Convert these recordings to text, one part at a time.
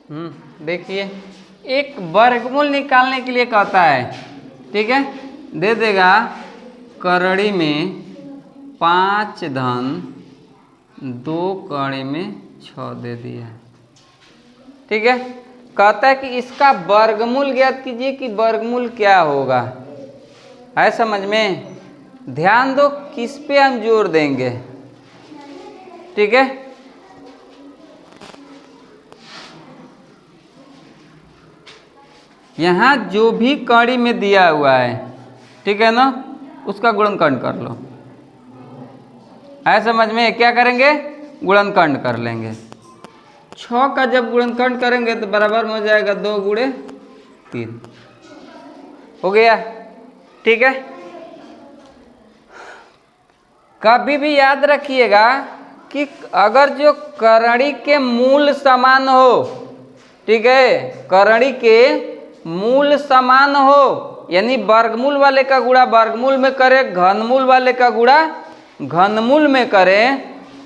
देखिए एक वर्गमूल निकालने के लिए कहता है, ठीक है। दे देगा करड़ी में 5 धन 2 कड़ी में 6 दे दिया, ठीक है। कहता है कि इसका वर्गमूल ज्ञात कीजिए कि वर्गमूल क्या होगा। है समझ में? ध्यान दो किस पे हम जोर देंगे, ठीक है। यहाँ जो भी कड़ी में दिया हुआ है, ठीक है ना, उसका गुणनखंड कर लो। है समझ में? क्या करेंगे? गुणनखंड कर लेंगे। 6 का जब गुणनखंड करेंगे तो बराबर में हो जाएगा 2 गुणे 3, हो गया, ठीक है। कभी भी याद रखिएगा कि अगर जो करड़ी के मूल समान हो, ठीक है, करड़ी के मूल समान हो, यानी वर्गमूल वाले का गुणा वर्गमूल में करे, घनमूल वाले का गुणा घनमूल में करें,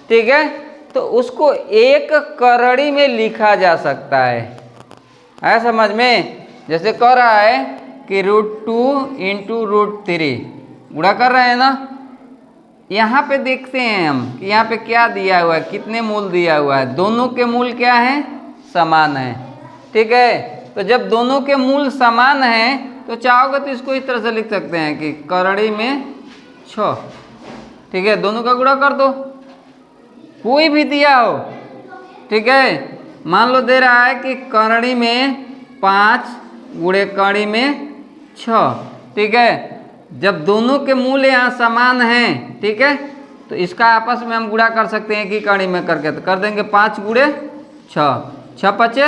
ठीक है, तो उसको एक करड़ी में लिखा जा सकता है समझ में? जैसे कह रहा है कि √2 इंटू √3 गुणा कर रहे हैं ना। यहाँ पे देखते हैं हम कि यहाँ पे क्या दिया हुआ है, कितने मूल दिया हुआ है। दोनों के मूल क्या है? समान है, ठीक है। तो जब दोनों के मूल समान हैं तो चाहोगे तो इसको इस तरह से लिख सकते हैं कि करड़ी में 6, ठीक है, दोनों का गुणा कर दो, कोई भी दिया हो, ठीक है। मान लो दे रहा है कि करड़ी में 5 गुणे कड़ी में 6, ठीक है। जब दोनों के मूल यहाँ समान हैं, ठीक है, तो इसका आपस में हम गुणा कर सकते हैं कि कड़ी में करके, तो कर देंगे 5 गुणे 6, 6 पचे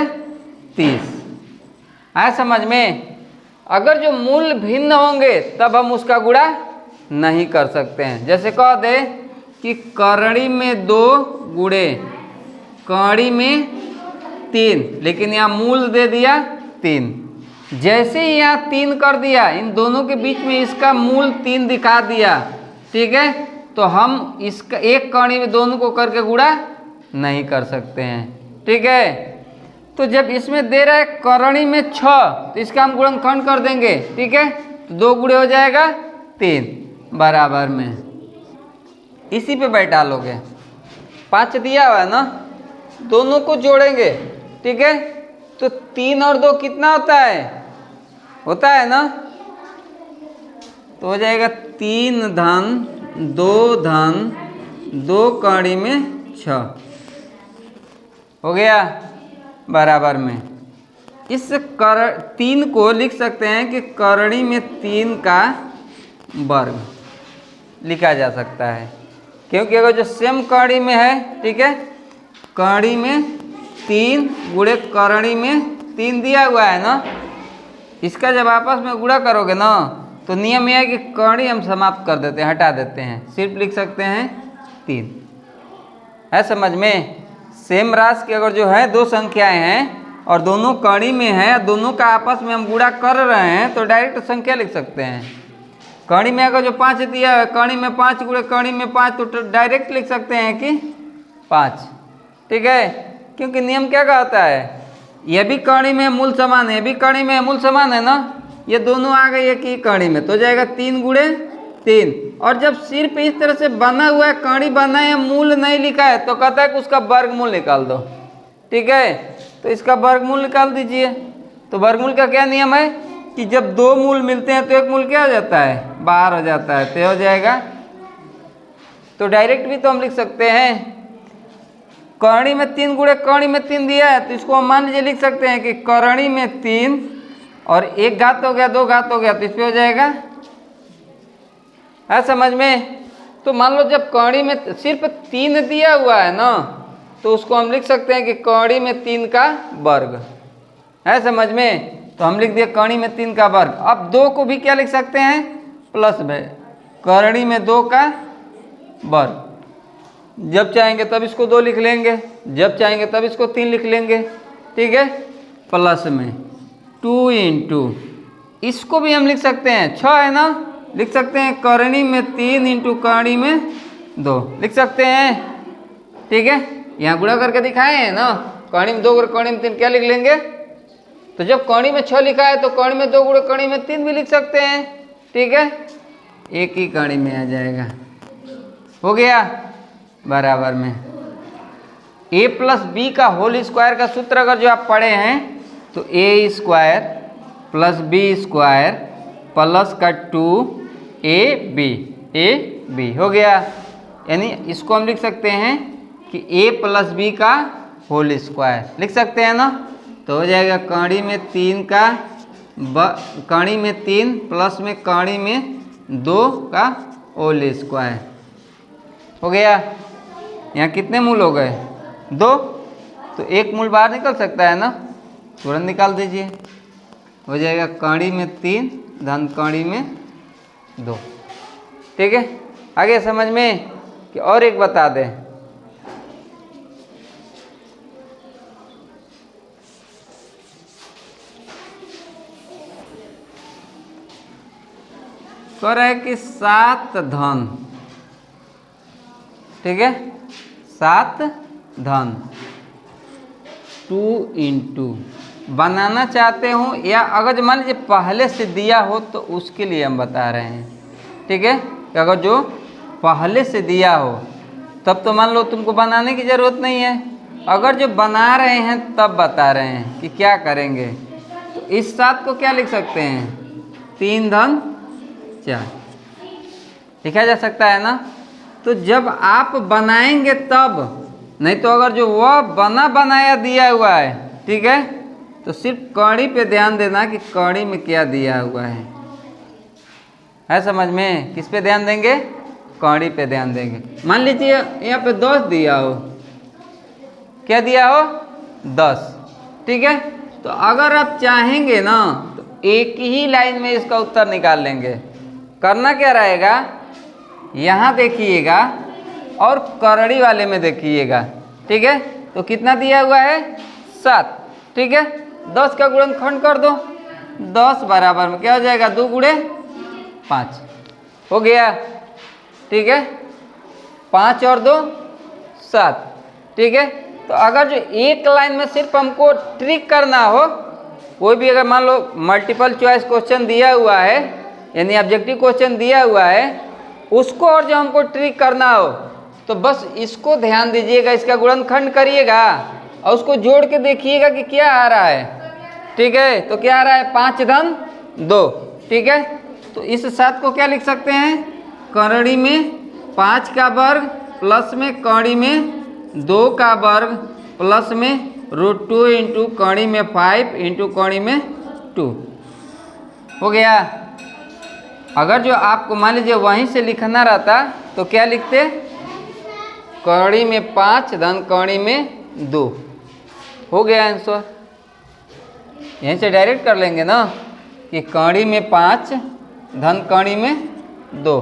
30। आया समझ में? अगर जो मूल भिन्न होंगे तब हम उसका गुणा नहीं कर सकते हैं। जैसे कह दे कि करड़ी में 2 गुणे कड़ी में 3, लेकिन यहाँ मूल दे दिया 3। जैसे ही यहाँ 3 कर दिया, इन दोनों के बीच में इसका मूल 3 दिखा दिया, ठीक है, तो हम इसका एक कड़ी में दोनों को करके गुणा नहीं कर सकते हैं, ठीक है। तो जब इसमें दे रहा है करड़ी में 6, तो इसका हम गुणनखंड कर देंगे, ठीक है, तो 2 गुणे हो जाएगा 3 बराबर में, इसी पे बैठा लोगे। 5 दिया हुआ है ना, दोनों को जोड़ेंगे, ठीक है, तो 3 और 2 कितना होता है ना, तो हो जाएगा 3 धन 2 धन 2 कड़ी में 6, हो गया बराबर में। इस 3 को लिख सकते हैं कि करड़ी में 3 का वर्ग लिखा जा सकता है, क्योंकि अगर जो सेम कड़ी में है, ठीक है, कड़ी में 3 गुणे करड़ी में 3 दिया हुआ है ना, इसका जब आपस में गुणा करोगे ना तो नियम यह है कि कड़ी हम समाप्त कर देते हैं, हटा देते हैं, सिर्फ लिख सकते हैं 3। है समझ में? सेम राशि की अगर जो है 2 संख्याएं हैं और दोनों कड़ी में हैं, दोनों का आपस में हम गुणा कर रहे हैं, तो डायरेक्ट संख्या लिख सकते हैं। कड़ी में अगर जो 5 दिया है, कड़ी में 5 गुणे कड़ी में 5, तो डायरेक्ट लिख सकते हैं कि 5, ठीक है, क्योंकि नियम क्या कहता है, यह भी कड़ी में मूल समान है, यह भी कड़ी में मूल समान है ना, ये दोनों आ गए एक ही कड़ी में, तो जाएगा 3 गुणे 3। और जब सिर्फ इस तरह से बना हुआ है, कड़ी बना है, मूल नहीं लिखा है, तो कहता है कि उसका वर्गमूल निकाल दो, ठीक है, तो इसका वर्गमूल निकाल दीजिए। तो वर्गमूल का क्या नियम है कि जब 2 मूल मिलते हैं तो एक मूल क्या हो जाता है? बाहर हो जाता है, तो हो जाएगा। तो डायरेक्ट भी तो हम लिख सकते हैं, करणी में 3 गुणे करणी में 3 दिया है, तो इसको हम मान लीजिए लिख सकते हैं कि करणी में 3 और 1 घात हो गया, 2 घात हो गया, तो इस पे हो जाएगा। है समझ में? तो मान लो जब करणी में सिर्फ 3 दिया हुआ है ना, तो उसको हम लिख सकते हैं कि करणी में 3 का वर्ग। है समझ में? तो हम लिख दिए करणी में 3 का वर्ग। अब 2 को भी क्या लिख सकते हैं? प्लस में, करणी में 2 का वर्ग। जब चाहेंगे तब इसको 2 लिख लेंगे, जब चाहेंगे तब इसको 3 लिख लेंगे, ठीक है, प्लस में 2 इंटू, इसको भी हम लिख सकते हैं, 6 है ना, लिख सकते हैं करणी में 3 इंटू करणी में 2 लिख सकते हैं, ठीक है। यहाँ गुणा करके दिखाए हैं ना, कणी में 2 गुणे कणी में 3 क्या लिख लेंगे? तो जब कणी में 6 लिखा है तो कणी में 2 गुणे कणी में 3 भी लिख सकते हैं। ठीक है, एक ही कणी में आ जाएगा। हो गया बराबर में a प्लस बी का होल स्क्वायर का सूत्र अगर जो आप पढ़े हैं तो a square plus B square plus का 2ab हो गया। यानी इसको हम लिख सकते हैं कि a प्लस बी का होल स्क्वायर लिख सकते हैं ना। तो हो जाएगा कणी में 3 का कणी में 3 प्लस में कणी में 2 का होल स्क्वायर हो गया। यहाँ कितने मूल हो गए? 2। तो एक मूल बाहर निकल सकता है ना, तुरंत निकाल दीजिए। हो जाएगा कणी में 3 धन कणी में 2। ठीक है, आगे समझ में कि और एक बता दें। कह रहा है कि 7 धन, ठीक है, 7 धन 2 इंटू बनाना चाहते हो, या अगर जो मान लीजिए पहले से दिया हो तो उसके लिए हम बता रहे हैं। ठीक है, अगर जो पहले से दिया हो तब तो मान लो तुमको बनाने की ज़रूरत नहीं है। अगर जो बना रहे हैं तब बता रहे हैं कि क्या करेंगे। तो इस 7 को क्या लिख सकते हैं? 3 धन 4 लिखा जा सकता है ना। तो जब आप बनाएंगे तब, नहीं तो अगर जो वह बना बनाया दिया हुआ है, ठीक है, तो सिर्फ कणी पे ध्यान देना कि कणी में क्या दिया हुआ है समझ में? किस पे ध्यान देंगे? कणी पे ध्यान देंगे। मान लीजिए यहाँ पे 10 दिया हो, क्या दिया हो? 10। ठीक है, तो अगर आप चाहेंगे ना तो एक ही लाइन में इसका उत्तर निकाल लेंगे। करना क्या रहेगा, यहाँ देखिएगा और करड़ी वाले में देखिएगा। ठीक है, तो कितना दिया हुआ है? 7। ठीक है, 10 का गुणनखंड कर दो, 10 बराबर में क्या हो जाएगा? 2 गुणे 5 हो गया। ठीक है, 5 और 2 7। ठीक है, तो अगर जो एक लाइन में सिर्फ हमको ट्रिक करना हो, कोई भी अगर मान लो मल्टीपल चॉइस क्वेश्चन दिया हुआ है, यानी ऑब्जेक्टिव क्वेश्चन दिया हुआ है, उसको और जो हमको ट्रिक करना हो तो बस इसको ध्यान दीजिएगा, इसका गुणनखंड करिएगा और उसको जोड़ के देखिएगा कि क्या आ रहा है। ठीक है, तो क्या आ रहा है? 5 धन 2। ठीक है, तो इस 7 को क्या लिख सकते हैं? करड़ी में 5 का वर्ग प्लस में कड़ी में 2 का वर्ग प्लस में √2 इंटू कड़ी में 5 इंटू कड़ी में 2 हो गया। अगर जो आपको मान लीजिए वहीं से लिखना रहता तो क्या लिखते? कड़ी में 5 धन कड़ी में 2 हो गया आंसर। यहीं से डायरेक्ट कर लेंगे ना कि कड़ी में 5 धन कड़ी में 2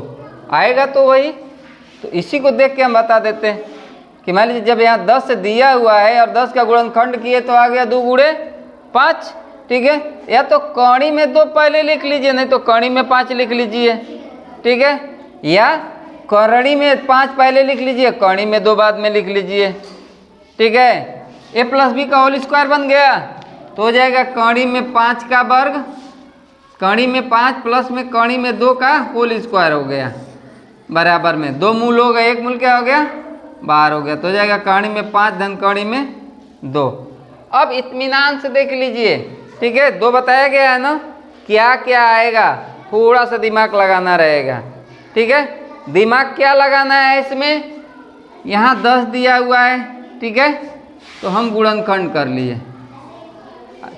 आएगा, तो वही। तो इसी को देख के हम बता देते हैं कि मान लीजिए जब यहाँ 10 दिया हुआ है और 10 का गुणनखंड किए तो आ गया 2 गुणे 5। ठीक है, या तो कणी में 2 पहले लिख लीजिए, नहीं तो कणी में 5 लिख लीजिए। ठीक है, या करड़ी में 5 पहले लिख लीजिए, कणी में 2 बाद में लिख लीजिए। ठीक है, a प्लस बी का होल स्क्वायर बन गया, तो हो जाएगा कणी में 5 का वर्ग, कणी में 5 प्लस में कणी में 2 का होल स्क्वायर हो गया, बराबर में 2 मूल हो गए, एक मूल क्या हो गया? बाहर हो गया। तो हो जाएगा कणी में 5 धन कणी में 2। अब इत्मीनान से देख लीजिए। ठीक है, 2 बताया गया है ना, क्या क्या आएगा, थोड़ा सा दिमाग लगाना रहेगा। ठीक है, दिमाग क्या लगाना है इसमें? यहाँ 10 दिया हुआ है, ठीक है, तो हम गुणनखंड कर लिए,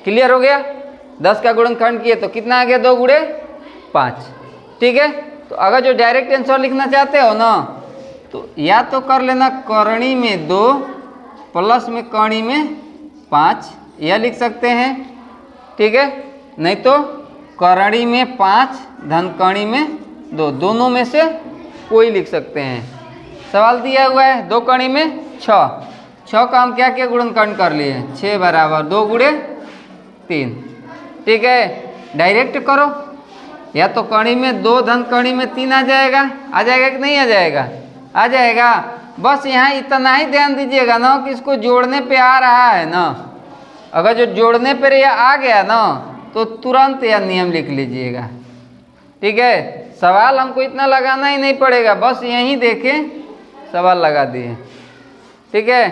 क्लियर हो गया। 10 का गुणनखंड किए तो कितना आ गया? 2 गुणे 5। ठीक है, तो अगर जो डायरेक्ट आंसर लिखना चाहते हो ना, तो या तो कर लेना करणी में 2 प्लस में कणी में 5, यह लिख सकते हैं। ठीक है, नहीं तो करणी में 5 धन कणी में 2, दोनों में से कोई लिख सकते हैं। सवाल दिया हुआ है 2 कणी में 6, 6 का हम क्या क्या गुणनखंड कर लिए? 6 बराबर 2 गुणे 3। ठीक है, डायरेक्ट करो, या तो कणी में 2 धन कणी में 3 आ जाएगा कि नहीं आ जाएगा? आ जाएगा। बस यहाँ इतना ही ध्यान दीजिएगा ना कि इसको जोड़ने पे आ रहा है ना, अगर जो जोड़ने पर यह आ गया ना तो तुरंत यह नियम लिख लीजिएगा। ठीक है, सवाल हमको इतना लगाना ही नहीं पड़ेगा, बस यहीं देखें सवाल लगा दिए। ठीक है।